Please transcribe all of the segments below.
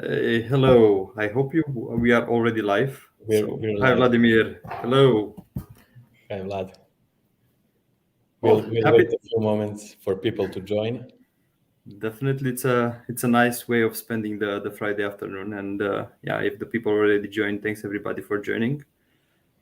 Hello. I hope we are already live. So, We're hi live. Vladimir. Hello. Hi, Vlad. Well, We'll happy. wait a few moments for people to join. Definitely, it's a nice way of spending the Friday afternoon. And yeah, if the people already joined, thanks everybody for joining.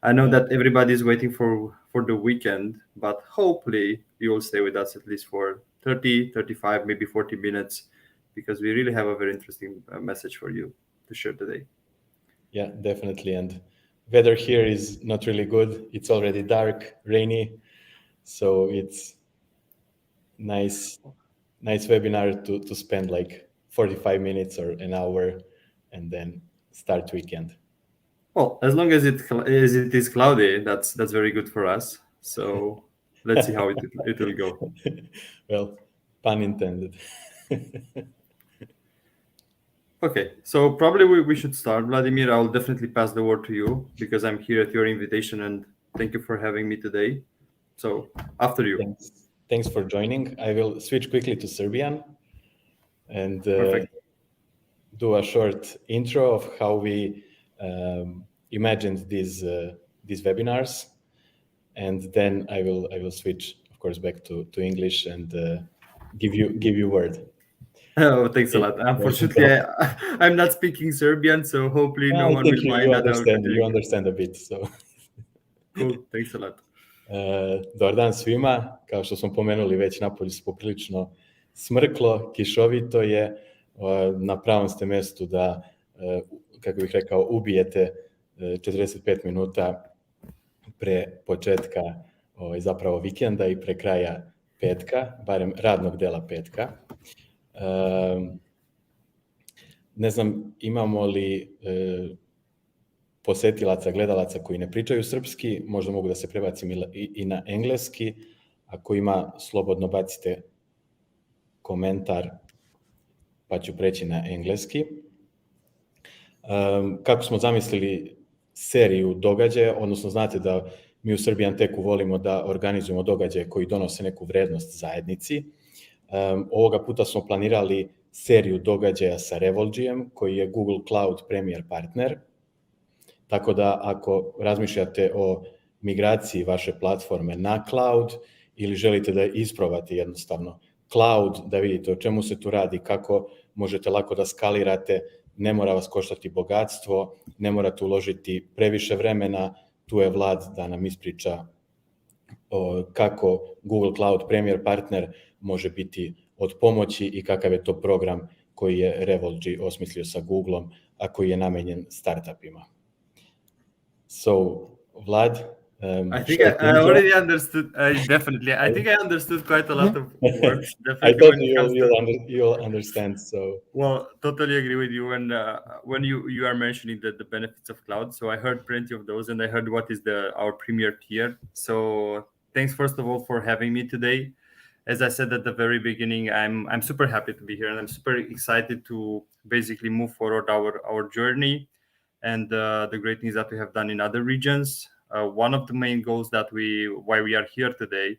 I know Yeah, that everybody is waiting for the weekend, but hopefully you will stay with us at least for 30, 35, maybe 40 minutes, because we really have a very interesting message for you to share today. yeah, definitely. And weather here is not really good. It's already dark, rainy, so it's nice, nice webinar to spend like 45 minutes or an hour, and then start weekend. Well, as long as it is cloudy, that's very good for us. So let's see how it will go. Well, pun intended. Okay, so probably we should start. Vladimir, I'll definitely pass the word to you because I'm here at your invitation and thank you for having me today. So after you. Thanks for joining. I will switch quickly to Serbian and Perfect. do a short intro of how we imagined these webinars, and then I will switch, of course, back to English and give you word. Oh, thanks a Okay. lot. Unfortunately, I'm not speaking Serbian, so hopefully no I one think will you, mind you that I will understand. You continue. understand a bit. So, Cool. Thanks a lot. dobar dan svima. Kao što smo pomenuli, već napolju se poprilično smrklo, kišovito je. Na pravom ste mestu da, kako bih rekao, ubijete 45 minuta pre početka zapravo vikenda i pre kraja petka, barem radnog dela petka. Ne znam, imamo li posetilaca, gledalaca koji ne pričaju srpski, možda mogu da se prebacim i na engleski. Ako ima, slobodno bacite komentar, pa ću preći na engleski. Kako smo zamislili seriju događaja, odnosno znate da mi u SerbianTechu volimo da organizujemo događaje koji donose neku vrednost zajednici. Ovoga puta smo planirali seriju događaja sa Revolgyjem, koji je Google Cloud Premier partner. Tako da ako razmišljate o migraciji vaše platforme na cloud ili želite da isprobate jednostavno cloud, da vidite o čemu se tu radi, kako možete lako da skalirate, ne mora vas koštati bogatstvo, ne morate uložiti previše vremena, tu je Vlad da nam ispriča kako Google Cloud Premier partner može biti od pomoći i kakav je to program koji je Revolgy osmislio sa Googleom, a koji je namenjen startupima. So, Vlad, I think I already understood. Definitely, I think I understood quite a lot of words. I Definitely, thought when it comes to you'll understand. So, well, totally agree with you. When you are mentioning the benefits of cloud, so I heard plenty of those, and I heard what is our premier tier. So thanks first of all for having me today. As I said at the very beginning, I'm super happy to be here, and I'm super excited to basically move forward our journey and the great things that we have done in other regions. One of the main goals why we are here today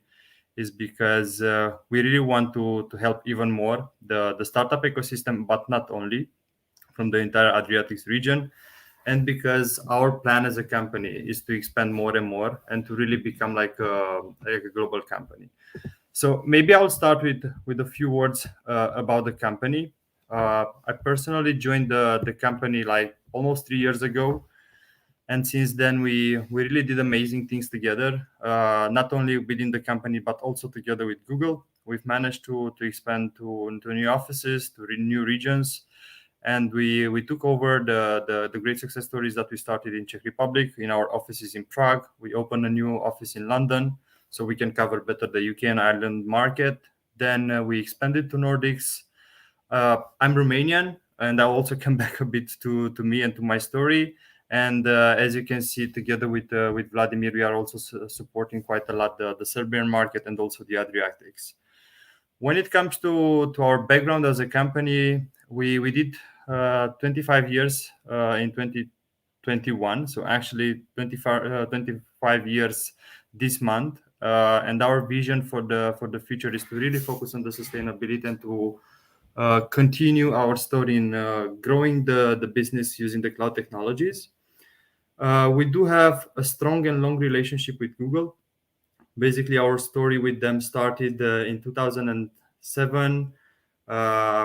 is because we really want to help even more the startup ecosystem, but not only from the entire Adriatic region. And because our plan as a company is to expand more and more and to really become like a global company. So maybe I'll start with a few words about the company. I personally joined the company like almost 3 years ago, and since then we really did amazing things together, not only within the company but also together with Google. We've managed to expand to new offices, to new regions, and we took over the great success stories that we started in Czech Republic, in our offices in Prague. We opened a new office in London so we can cover better the UK and Ireland market. Then we expanded to Nordics. I'm Romanian, and I'll also come back a bit to me and to my story. And as you can see, together with Vladimir, we are also supporting quite a lot the Serbian market and also the Adriatics. When it comes to our background as a company, we did 25 years in 2021. So actually 25 years this month. And our vision for the future is to really focus on the sustainability and to continue our story in growing the business using the cloud technologies. We do have a strong and long relationship with Google. Basically, our story with them started in 2007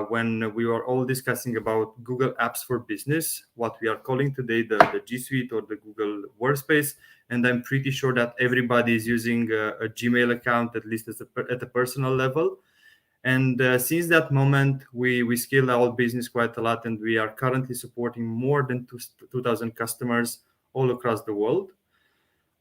when we were all discussing about Google Apps for Business, what we are calling today the G Suite or the Google Workspace. And I'm pretty sure that everybody is using a Gmail account, at least at a personal level. And since that moment, we scaled our business quite a lot, and we are currently supporting more than 2,000 customers all across the world.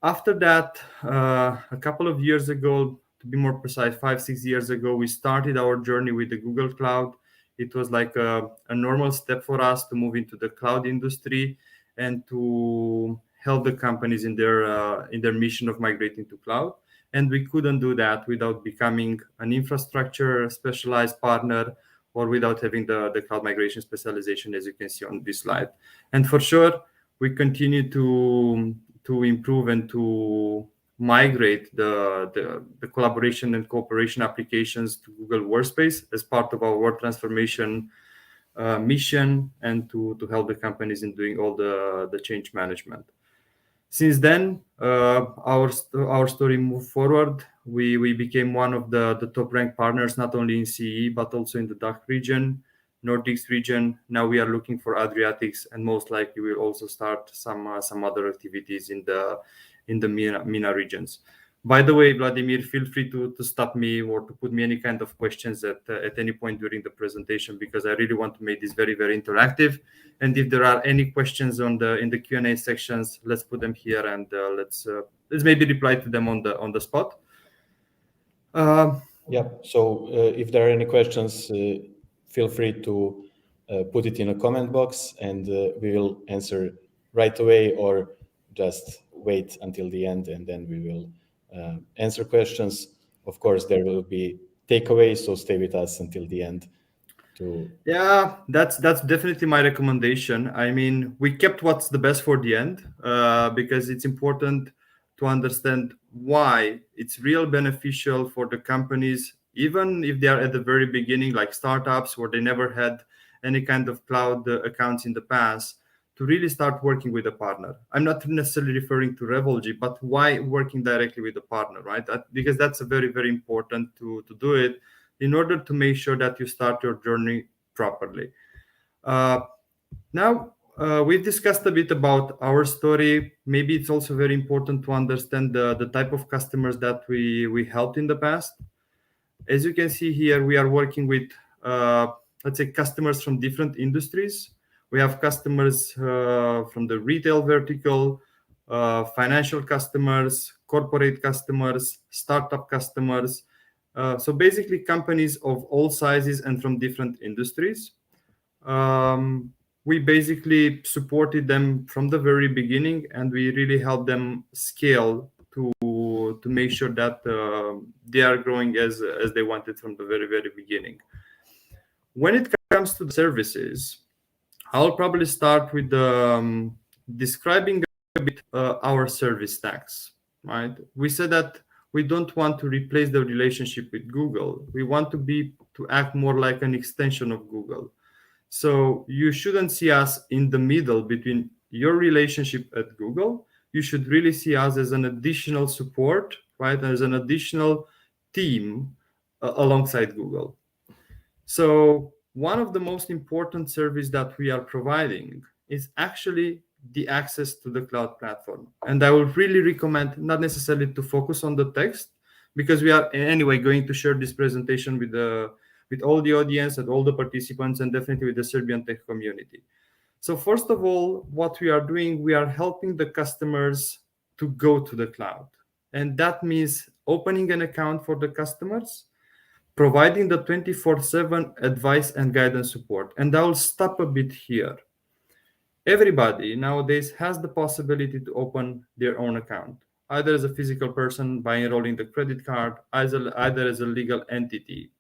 After that, a couple of years ago, to be more precise, 5, 6 years ago, we started our journey with the Google Cloud. It was like a normal step for us to move into the cloud industry and to help the companies in their mission of migrating to cloud. And we couldn't do that without becoming an infrastructure specialized partner or without having the cloud migration specialization, as you can see on this slide. And for sure, we continue to improve and to migrate the collaboration and cooperation applications to Google Workspace as part of our work transformation mission, and to help the companies in doing all the change management. Since then, our story moved forward. We became one of the top ranked partners, not only in CE, but also in the DACH region, Nordics region. Now we are looking for Adriatics, and most likely we'll also start some other activities in the MENA regions. By the way, Vladimir, feel free to stop me or to put me any kind of questions at any point during the presentation, because I really want to make this very, very interactive. And if there are any questions in the Q&A sections, let's put them here, and let's maybe reply to them on the spot. Yeah. So if there are any questions, feel free to put it in a comment box, and we will answer right away, or just wait until the end, and then we will answer questions. Of course, there will be takeaways, so stay with us until the end. Yeah, that's definitely my recommendation. I mean, we kept what's the best for the end, because it's important to understand why it's real beneficial for the companies, even if they are at the very beginning, like startups, where they never had any kind of cloud accounts in the past, to really start working with a partner. I'm not necessarily referring to Revolgy, but why working directly with a partner, right? Because that's a very, very important to do it in order to make sure that you start your journey properly. Now, we've discussed a bit about our story. Maybe it's also very important to understand the type of customers that we helped in the past. As you can see here, we are working with, let's say, customers from different industries. We have customers from the retail vertical, financial customers, corporate customers, startup customers. So basically companies of all sizes and from different industries. We basically supported them from the very beginning, and we really helped them scale to make sure that they are growing as they wanted from the very, very beginning. When it comes to the services, I'll probably start with describing a bit our service stacks, right? We said that we don't want to replace the relationship with Google. We want to act more like an extension of Google. So you shouldn't see us in the middle between your relationship at Google. You should really see us as an additional support, right? As an additional team alongside Google. So one of the most important service that we are providing is actually the access to the cloud platform. And I would really recommend not necessarily to focus on the text, because we are anyway going to share this presentation with all the audience and all the participants, and definitely with the SerbianTech community. So first of all, what we are doing, we are helping the customers to go to the cloud. And that means opening an account for the customers, providing the 24/7 advice and guidance support. And I'll stop a bit here. Everybody nowadays has the possibility to open their own account, either as a physical person by enrolling the credit card, either as a legal entity.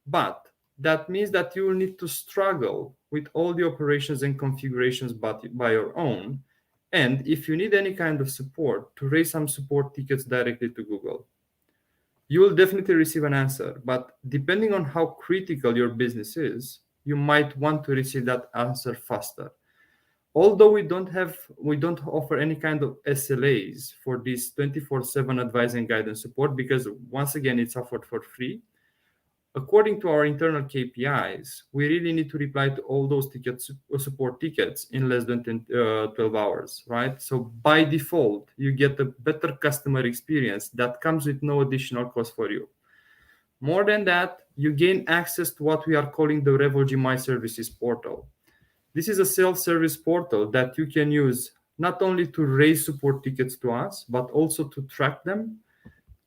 But that means that you will need to struggle with all the operations and configurations by your own. And if you need any kind of support, to raise some support tickets directly to Google. you will definitely receive an answer. But depending on how critical your business is, you might want to receive that answer faster. Although we don't offer any kind of SLAs for this 24/7 advice and guidance support, because once again it's offered for free. According to our internal KPIs, we really need to reply to all those tickets, support tickets, in less than 12 hours, right? So by default, you get a better customer experience that comes with no additional cost for you. More than that, you gain access to what we are calling the Revolgy My Services portal. This is a self-service portal that you can use not only to raise support tickets to us, but also to track them,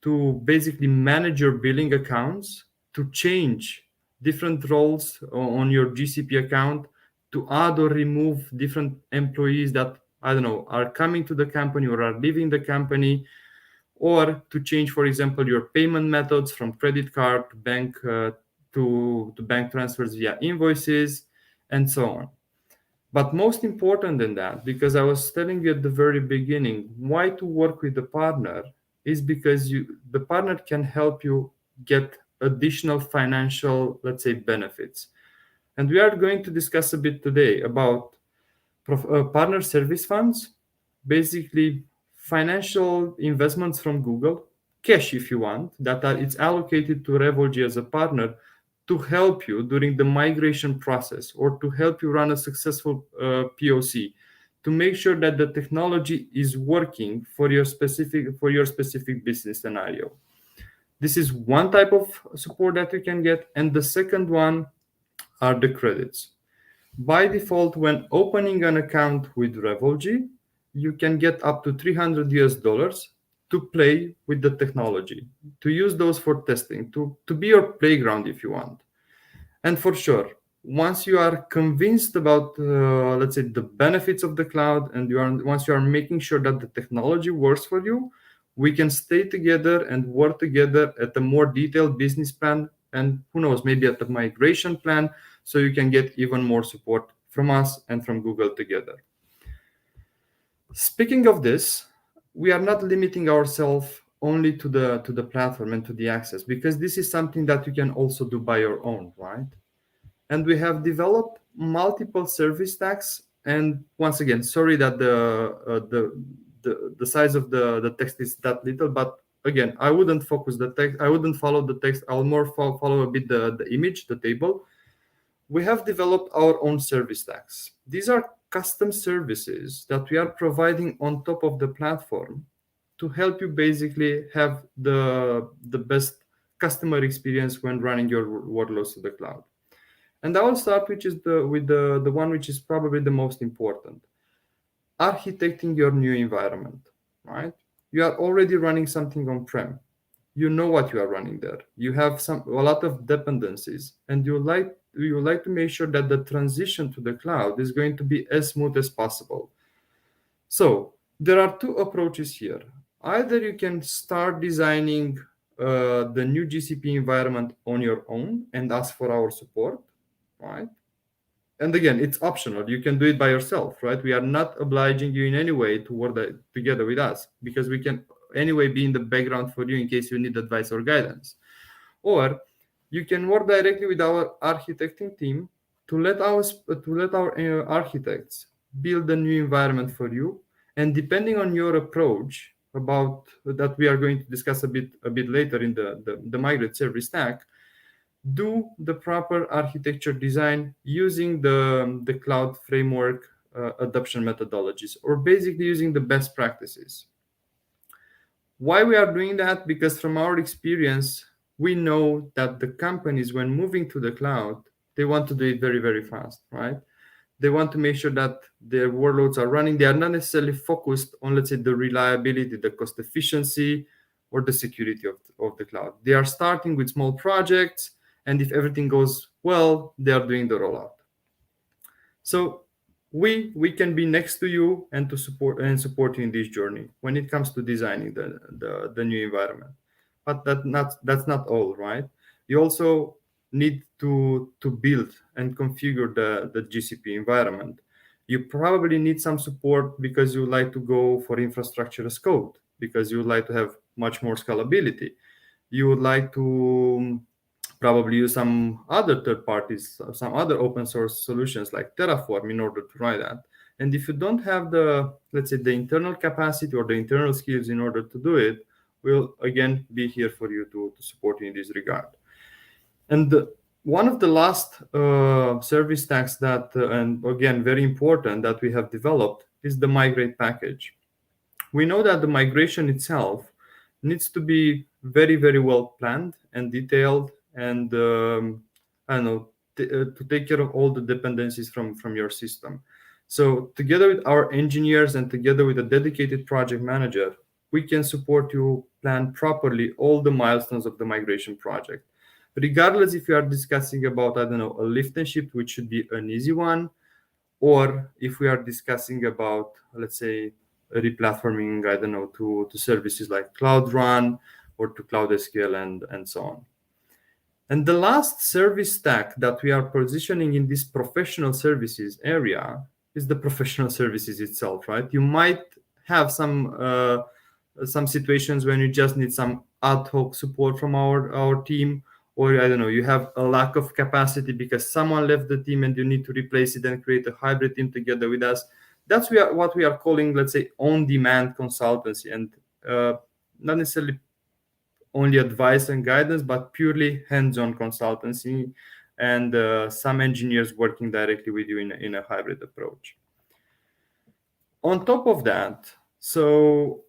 to basically manage your billing accounts, to change different roles on your GCP account, to add or remove different employees that, I don't know, are coming to the company or are leaving the company, or to change, for example, your payment methods from credit card to bank, to bank transfers via invoices, and so on. But most important than that, because I was telling you at the very beginning, why to work with the partner is because the partner can help you get additional financial, let's say, benefits. And we are going to discuss a bit today about partner service funds, basically financial investments from Google, cash if you want, that it's allocated to Revolgy as a partner to help you during the migration process, or to help you run a successful POC, to make sure that the technology is working for your specific business scenario. This is one type of support that you can get, and the second one are the credits. By default, when opening an account with Revolgy, you can get up to $300 to play with the technology, to use those for testing, to be your playground if you want. And for sure, once you are convinced about, let's say, the benefits of the cloud, and once you are making sure that the technology works for you, we can stay together and work together at a more detailed business plan, and who knows, maybe at the migration plan, so you can get even more support from us and from Google together. Speaking of this, we are not limiting ourselves only to the platform and to the access, because this is something that you can also do by your own, right? And we have developed multiple service stacks. And once again, sorry that the size of the text is that little, but again, I wouldn't focus the text. I wouldn't follow the text. I'll more follow a bit the image, the table. We have developed our own service stacks. These are custom services that we are providing on top of the platform to help you basically have the best customer experience when running your workloads to the cloud. And I will start with the one which is probably the most important: architecting your new environment. Right? You are already running something on-prem. You know what you are running there. You have a lot of dependencies, and you like to make sure that the transition to the cloud is going to be as smooth as possible. So there are two approaches here. Either you can start designing the new GCP environment on your own and ask for our support, right? And again, it's optional. You can do it by yourself, right? We are not obliging you in any way to work together with us, because we can anyway be in the background for you in case you need advice or guidance. Or you can work directly with our architecting team to let our architects build the new environment for you. And depending on your approach, about that we are going to discuss a bit later in the migrate service stack, do the proper architecture design using the cloud framework adoption methodologies, or basically using the best practices. Why we are doing that? Because from our experience, we know that the companies, when moving to the cloud, they want to do it very, very fast, right? They want to make sure that their workloads are running. They are not necessarily focused on, let's say, the reliability, the cost efficiency, or the security of the cloud. They are starting with small projects, and if everything goes well, they are doing the rollout. So we can be next to you and to support you in this journey when it comes to designing the new environment. But that's not all, right? You also need to build and configure the GCP environment. You probably need some support because you like to go for infrastructure as code, because you like to have much more scalability. you would like to probably use some other third parties, some other open source solutions like Terraform in order to run that. And if you don't have the, let's say, the internal capacity or the internal skills in order to do it, we'll again be here for you to support you in this regard. And one of the last service stacks that, and again, very important that we have developed is the migrate package. We know that the migration itself needs to be very, very well planned and detailed, and I don't know, to take care of all the dependencies from your system. So together with our engineers and together with a dedicated project manager, we can support you plan properly all the milestones of the migration project. Regardless if you are discussing about, I don't know, a lift and shift, which should be an easy one, or if we are discussing about, let's say, replatforming, I don't know, to services like Cloud Run or to Cloud SQL and so on. And the last service stack that we are positioning in this professional services area is the professional services itself, right? You might have some situations when you just need some ad hoc support from our team, or I don't know, you have a lack of capacity because someone left the team and you need to replace it and create a hybrid team together with us. That's what we are calling, let's say, on-demand consultancy, and not necessarily only advice and guidance, but purely hands-on consultancy, and some engineers working directly with you in a hybrid approach. On top of that, so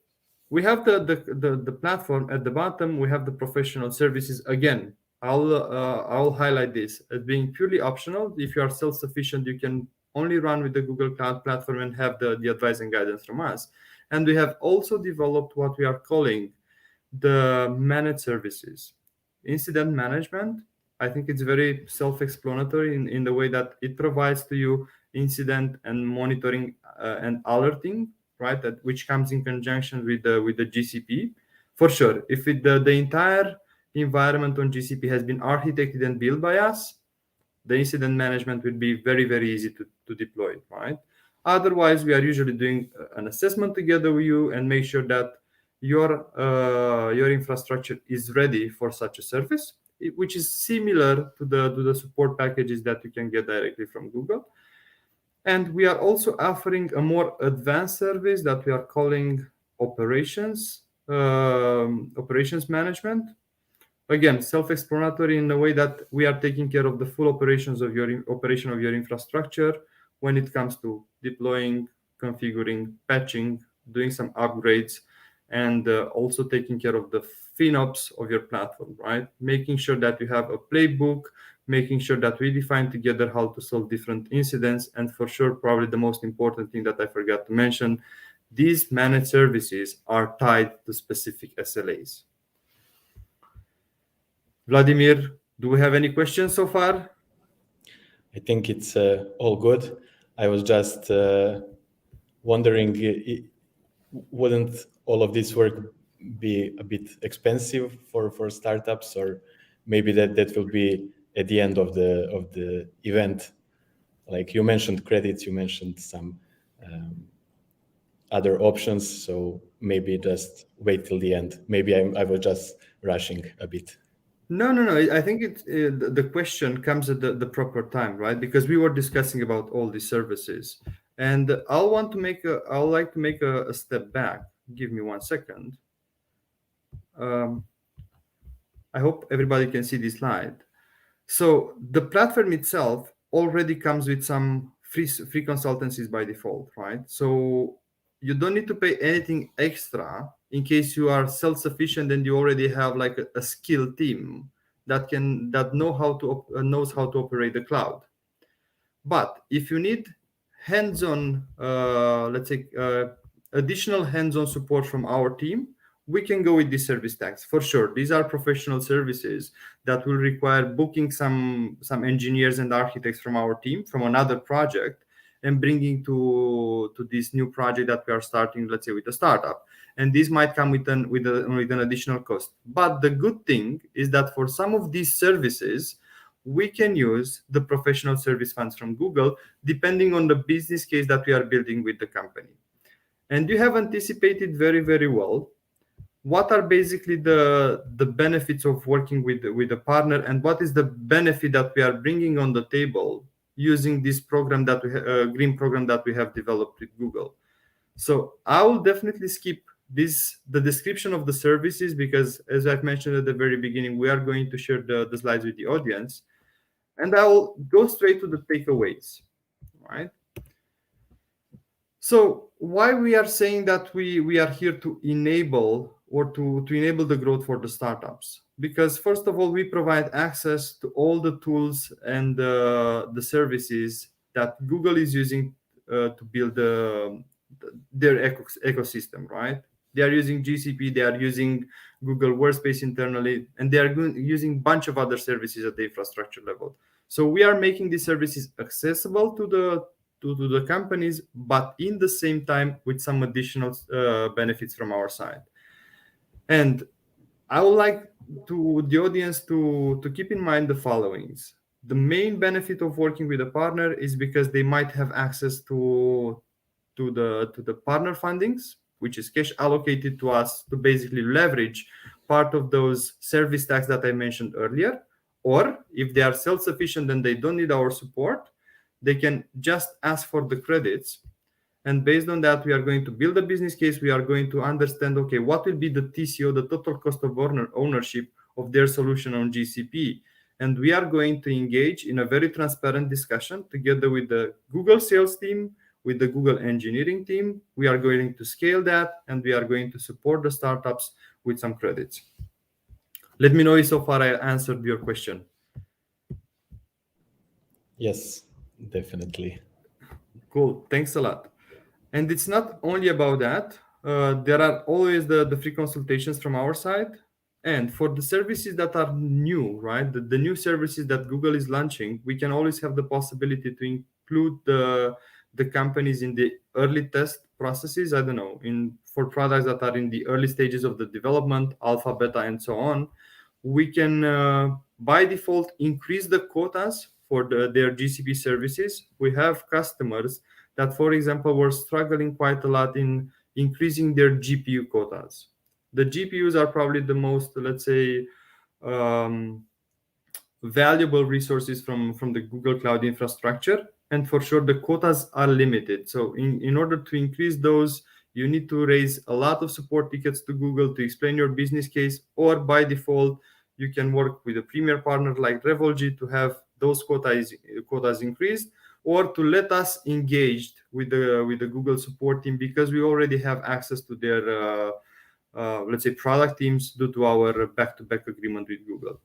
we have the platform at the bottom. We have the professional services. Again, I'll highlight this as being purely optional. If you are self-sufficient, you can only run with the Google Cloud Platform and have the advice and guidance from us. And we have also developed what we are calling the managed services. Incident management, I think it's very self-explanatory in the way that it provides to you incident and monitoring and alerting, right? That which comes in conjunction with the GCP. For sure, if the entire environment on GCP has been architected and built by us, the incident management will be very, very easy to deploy, right? Otherwise, we are usually doing an assessment together with you and make sure that your infrastructure is ready for such a service, which is similar to the support packages that you can get directly from Google. And we are also offering a more advanced service that we are calling operations management. Again, self-explanatory in the way that we are taking care of the full operation of your infrastructure when it comes to deploying, configuring, patching, doing some upgrades, and also taking care of the FinOps of your platform, right? Making sure that you have a playbook, making sure that we define together how to solve different incidents, and for sure, probably the most important thing that I forgot to mention, these managed services are tied to specific SLAs. Vladimir, do we have any questions so far? I think it's all good. I was just wondering, wouldn't all of this work be a bit expensive for startups, or maybe that will be at the end of the event? Like you mentioned credits, you mentioned some other options, so maybe just wait till the end. Maybe I was just rushing a bit. No. I think the question comes at the proper time, right? Because we were discussing about all these services, and I'll like to make a step back. Give me 1 second. I hope everybody can see this slide. So the platform itself already comes with some free consultancies by default, right? So you don't need to pay anything extra in case you are self-sufficient and you already have like a skilled team that knows how to operate the cloud. But if you need hands-on, let's say, additional hands-on support from our team, we can go with these service tags for sure. These are professional services that will require booking some engineers and architects from our team from another project and bringing to this new project that we are starting, let's say, with a startup. And this might come with an additional cost. But the good thing is that for some of these services, we can use the professional service funds from Google, depending on the business case that we are building with the company. And you have anticipated very, very well. what are basically the benefits of working with a partner, and what is the benefit that we are bringing on the table using this program that we green program that we have developed with Google. So I will definitely skip the description of the services, because as I've mentioned at the very beginning, we are going to share the slides with the audience, and I will go straight to the takeaways, right? So why we are saying that we are here to enable, or to enable the growth for the startups? Because first of all, we provide access to all the tools and the services that Google is using to build their ecosystem, right? They are using GCP, they are using Google Workspace internally, and they are using a bunch of other services at the infrastructure level. So we are making these services accessible to the companies, but in the same time with some additional benefits from our side. And I would like to the audience to keep in mind the followings. The main benefit of working with a partner is because they might have access to the partner fundings, which is cash allocated to us to basically leverage part of those service tax that I mentioned earlier. Or if they are self-sufficient and they don't need our support, they can just ask for the credits. And based on that, we are going to build a business case. We are going to understand, okay, what will be the TCO, the total cost of ownership of their solution on GCP. And we are going to engage in a very transparent discussion together with the Google sales team, with the Google engineering team. We are going to scale that, and we are going to support the startups with some credits. Let me know if so far I answered your question. Yes, definitely. Cool. Thanks a lot. And it's not only about that. There are always the free consultations from our side. And for the services that are new, right, the new services that Google is launching, we can always have the possibility to include the companies in the early test processes. I don't know, for products that are in the early stages of the development, alpha, beta, and so on. We can, by default, increase the quotas for their GCP services. We have customers that, for example, were struggling quite a lot in increasing their GPU quotas. The GPUs are probably the most, let's say, valuable resources from the Google Cloud infrastructure. And for sure, the quotas are limited. So in order to increase those, you need to raise a lot of support tickets to Google to explain your business case, or by default, you can work with a premier partner like Revolgy to have those quotas increased, or to let us engaged with the Google support team, because we already have access to their let's say product teams due to our back-to-back agreement with Google.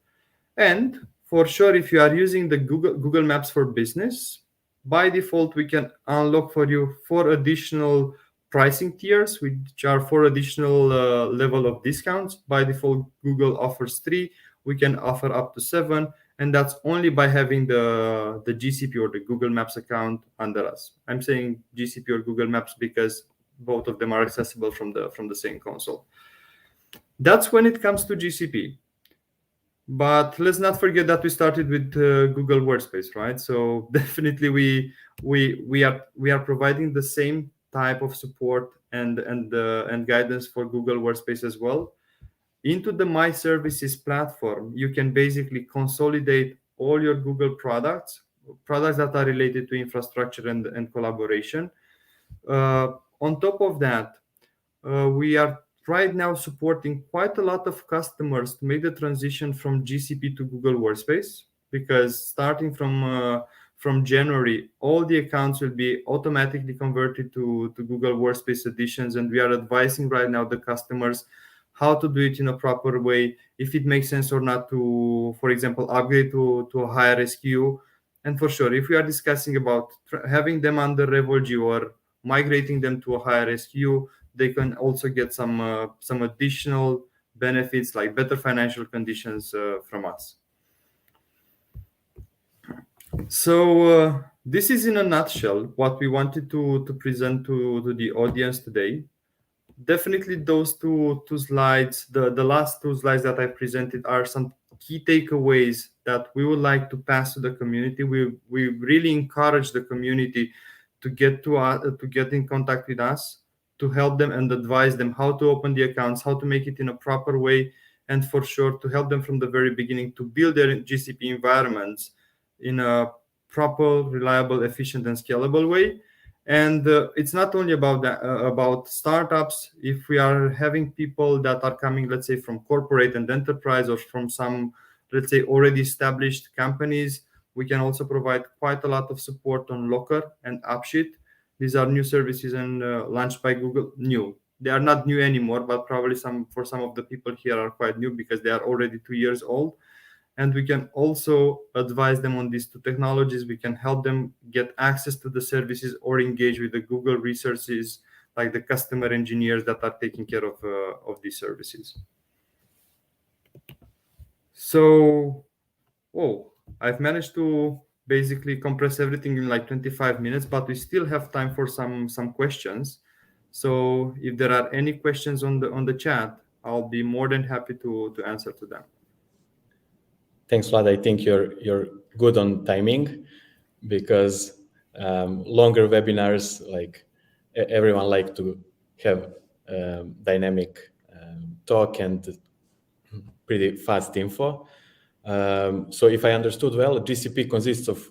And for sure, if you are using the Google Maps for Business, by default, we can unlock for you 4 additional pricing tiers, which are 4 additional level of discounts. By default, Google offers 3. We can offer up to 7, and that's only by having the GCP or the Google Maps account under us. I'm saying GCP or Google Maps because both of them are accessible from the same console. That's when it comes to GCP. But let's not forget that we started with Google Workspace, right? So definitely we are providing the same type of support and guidance for Google Workspace as well. Into the My Services platform, you can basically consolidate all your Google products that are related to infrastructure and collaboration. On top of that, we are right now supporting quite a lot of customers to make the transition from GCP to Google Workspace, because starting from January, all the accounts will be automatically converted to Google Workspace editions, and we are advising right now the customers how to do it in a proper way, if it makes sense or not to, for example, upgrade to a higher SKU. And for sure, if we are discussing about having them under Revolgy or migrating them to a higher SKU, they can also get some additional benefits like better financial conditions from us. So this is in a nutshell what we wanted to present to the audience today. Definitely those two slides, the last 2 slides that I presented, are some key takeaways that we would like to pass to the community. We really encourage the community to get in contact with us, to help them and advise them how to open the accounts, how to make it in a proper way, and for sure to help them from the very beginning to build their GCP environments in a proper, reliable, efficient, and scalable way. And it's not only about that, about startups. If we are having people that are coming, let's say, from corporate and enterprise, or from some, let's say, already established companies, we can also provide quite a lot of support on Locker and AppSheet. These are new services and launched by Google. New. They are not new anymore, but probably for some of the people here are quite new because they are already 2 years old. And we can also advise them on these two technologies. We can help them get access to the services or engage with the Google resources, like the customer engineers that are taking care of these services. So, I've managed to basically compress everything in like 25 minutes, but we still have time for some questions. So if there are any questions on the chat, I'll be more than happy to answer to them. Thanks, Vlad. I think you're good on timing, because longer webinars, like everyone like to have dynamic talk and pretty fast info. So if I understood well, GCP consists of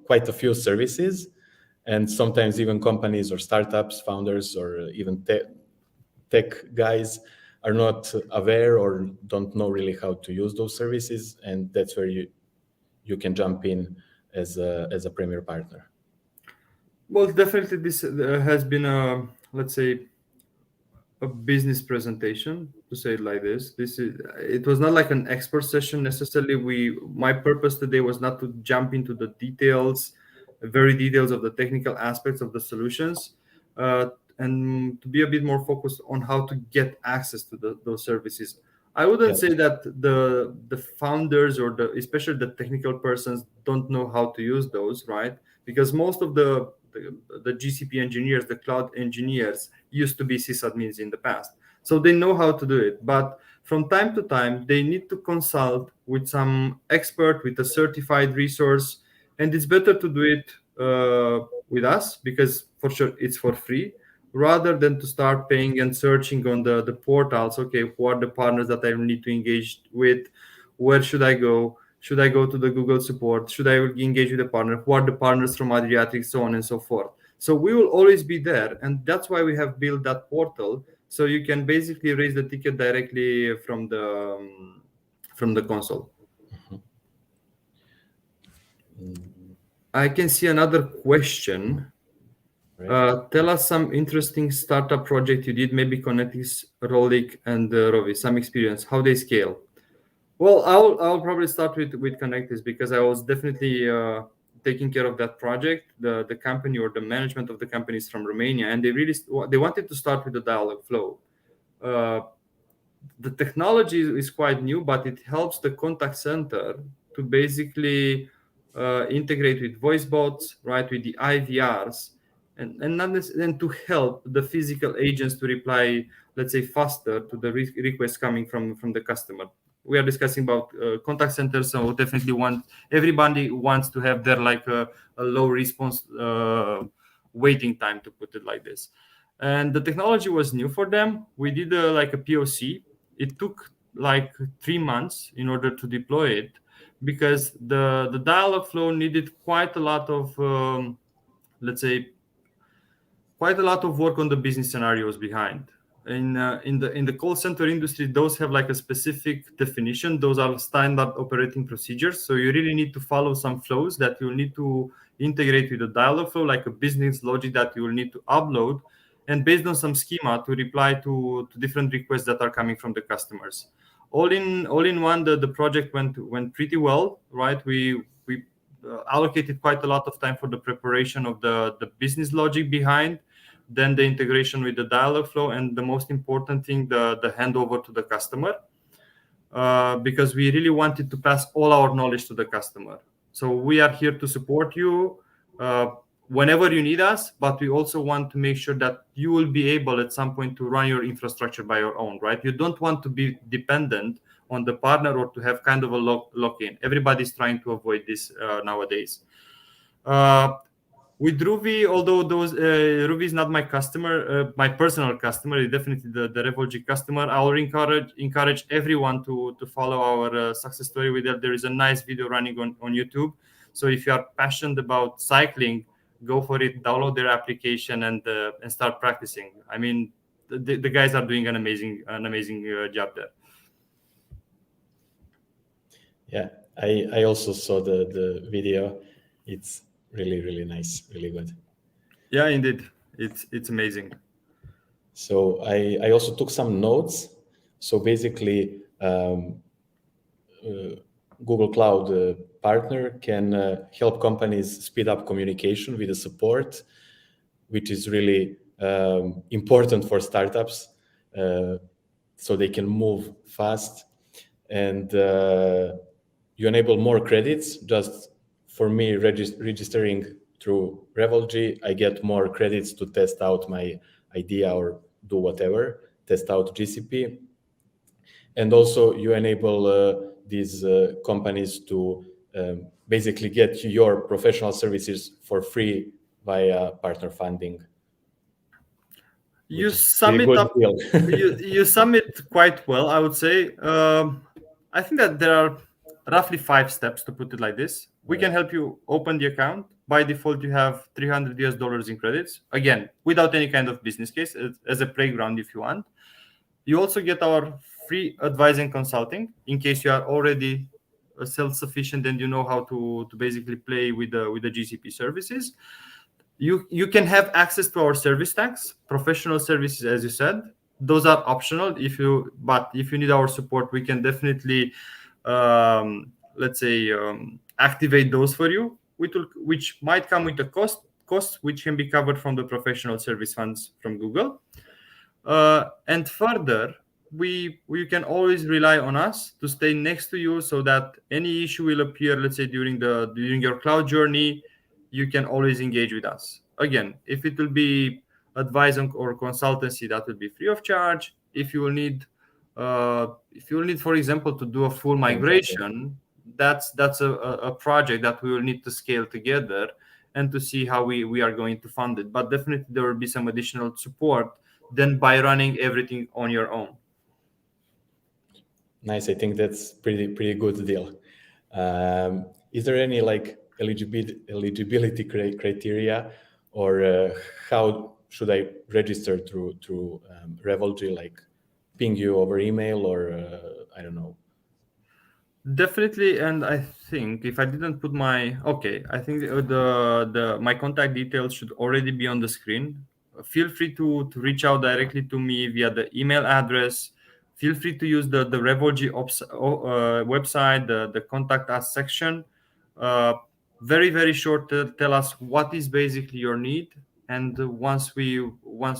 quite a few services, and sometimes even companies or startups, founders, or even tech guys are not aware or don't know really how to use those services, and that's where you can jump in as a premier partner. Well, definitely this has been a, let's say, a business presentation, to say it like this. It was not like an expert session necessarily. My purpose today was not to jump into the details, very details of the technical aspects of the solutions, and to be a bit more focused on how to get access to those services. I wouldn't say that the founders or especially the technical persons don't know how to use those, right? Because most of the GCP engineers, the cloud engineers, used to be sysadmins in the past, so they know how to do it. But from time to time, they need to consult with some expert, with a certified resource, and it's better to do it with us, because for sure it's for free, rather than to start paying and searching on the portals. Okay, who are the partners that I need to engage with? Where should I go? Should I go to the Google support? Should I engage with a partner? Who are the partners from Adriatic? So on and so forth. So we will always be there, and that's why we have built that portal. So you can basically raise the ticket directly from the console. I can see another question. Tell us some interesting startup project you did, maybe Connectis, Rolik, and Rovi. Some experience, how they scale. Well, I'll probably start with Connectis, because I was definitely taking care of that project. The company, or the management of the company, is from Romania, and they wanted to start with the dialog flow. The technology is quite new, but it helps the contact center to basically integrate with voice bots, right, with the IVRs, and to help the physical agents to reply, let's say, faster to the requests coming from the customer. We are discussing about contact centers, so definitely everybody wants to have their like a low response waiting time, to put it like this. And the technology was new for them. We did like a POC. It took like 3 months in order to deploy it, because the dialog flow needed quite a lot of let's say, quite a lot of work on the business scenarios behind. In the call center industry, those have like a specific definition. Those are standard operating procedures. So you really need to follow some flows that you'll need to integrate with the dialog flow, like a business logic that you will need to upload, and based on some schema to reply to different requests that are coming from the customers. All in one, the project went pretty well, right? We allocated quite a lot of time for the preparation of the business logic behind, then the integration with the dialog flow, and the most important thing, the handover to the customer, because we really wanted to pass all our knowledge to the customer. So we are here to support you whenever you need us, but we also want to make sure that you will be able at some point to run your infrastructure by your own, right? You don't want to be dependent on the partner, or to have kind of a lock-in. Everybody's trying to avoid this nowadays. With Ruby, although Ruby is not my customer, my personal customer, it's definitely the Revolgy customer. I will encourage everyone to follow our success story with that. There is a nice video running on YouTube. So if you are passionate about cycling, go for it. Download their application and start practicing. I mean, the guys are doing an amazing job there. Yeah, I also saw the video. It's really nice, really good. Yeah, indeed, it's amazing. So I also took some notes. So basically, Google Cloud partner can help companies speed up communication with the support, which is really important for startups, so they can move fast. And you enable more credits. Just for me, registering through Revolgy, I get more credits to test out my idea or do whatever, test out GCP. And also you enable these companies to basically get your professional services for free via partner funding. You sum it up. You sum it quite well, I would say. I think that there are roughly 5 steps, to put it like this. We can help you open the account. By default, you have $300 in credits. Again, without any kind of business case, as a playground if you want. You also get our free advice and consulting in case you are already self-sufficient and you know how to basically play with the GCP services. You can have access to our service stacks, professional services, as you said. Those are optional. But if you need our support, we can definitely let's say activate those for you, which might come with a cost which can be covered from the professional service funds from Google. And further, we can always rely on us to stay next to you, so that any issue will appear, let's say during your cloud journey, you can always engage with us. Again, if it will be advice or consultancy, that will be free of charge. If you will need for example, to do a full migration, that's a project that we will need to scale together and to see how we are going to fund it. But definitely there will be some additional support than by running everything on your own. Nice. I think that's pretty good deal. Is there any like eligibility criteria, or how should I register through Revolgy? Like ping you over email, or I don't know. Definitely, and I think if I didn't put my I think my contact details should already be on the screen. Feel free to reach out directly to me via the email address. Feel free to use the Revolgy website, the contact us section. Very short. Tell us what is basically your need, and once we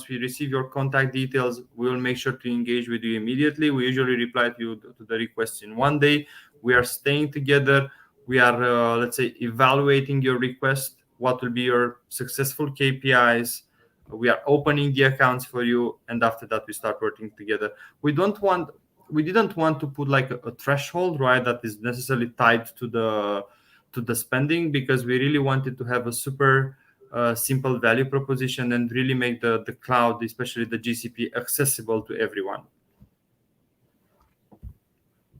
receive your contact details, we will make sure to engage with you immediately. We usually reply to you to the requests in one day. We are staying together. We are, let's say, evaluating your request. What will be your successful KPIs? We are opening the accounts for you, and after that, we start working together. We didn't want to put like a threshold, right? That is necessarily tied to the spending, because we really wanted to have a super simple value proposition and really make the cloud, especially the GCP, accessible to everyone.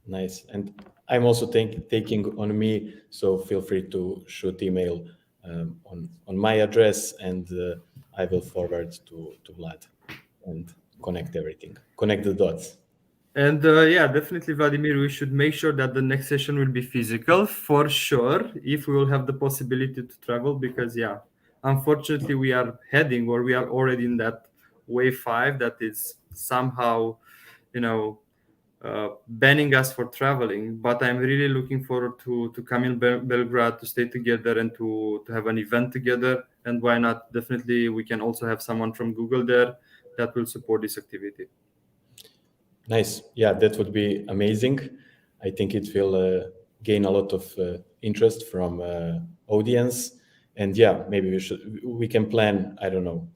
Nice. And I'm also taking on me, so feel free to shoot email on my address, and I will forward to Vlad and connect the dots. And definitely, Vladimir, we should make sure that the next session will be physical for sure, if we will have the possibility to travel, because unfortunately we are already in that wave 5 that is somehow banning us for traveling. But I'm really looking forward to come in Belgrade, to stay together and to have an event together. And why not? Definitely we can also have someone from Google there that will support this activity. Nice. Yeah, that would be amazing. I think it will gain a lot of interest from audience. And maybe we can plan, I don't know,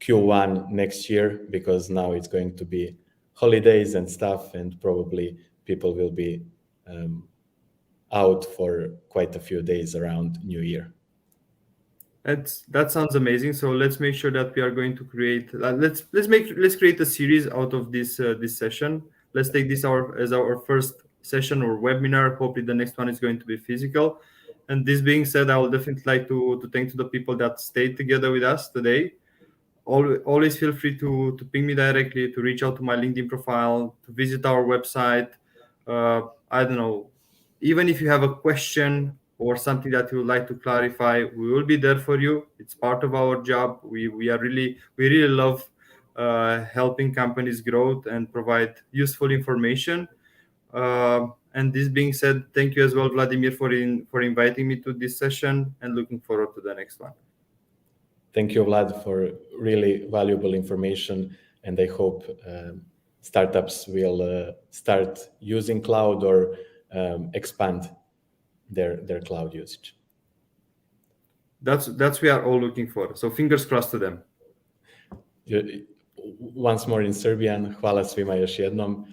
Q1 next year, because now it's going to be holidays and stuff, and probably people will be out for quite a few days around New Year. That sounds amazing. So let's make sure that we are going to create. Let's create a series out of this session. Let's take this as our first session or webinar. Hopefully, the next one is going to be physical. And this being said, I would definitely like to thank to the people that stayed together with us today. Always feel free to ping me directly, to reach out to my LinkedIn profile, to visit our website. I don't know, even if you have a question or something that you would like to clarify, we will be there for you. It's part of our job. We really love helping companies grow and provide useful information. And this being said, thank you as well, Vladimir, for inviting me to this session, and looking forward to the next one. Thank you, Vlad, for really valuable information, and I hope startups will start using cloud or expand their cloud usage. That's we are all looking for. So fingers crossed to them. Once more in Serbian, hvala svima još jednom.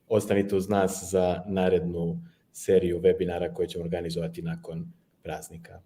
Ostanite uz nas za narednu seriju webinara koje ćemo organizovati nakon praznika.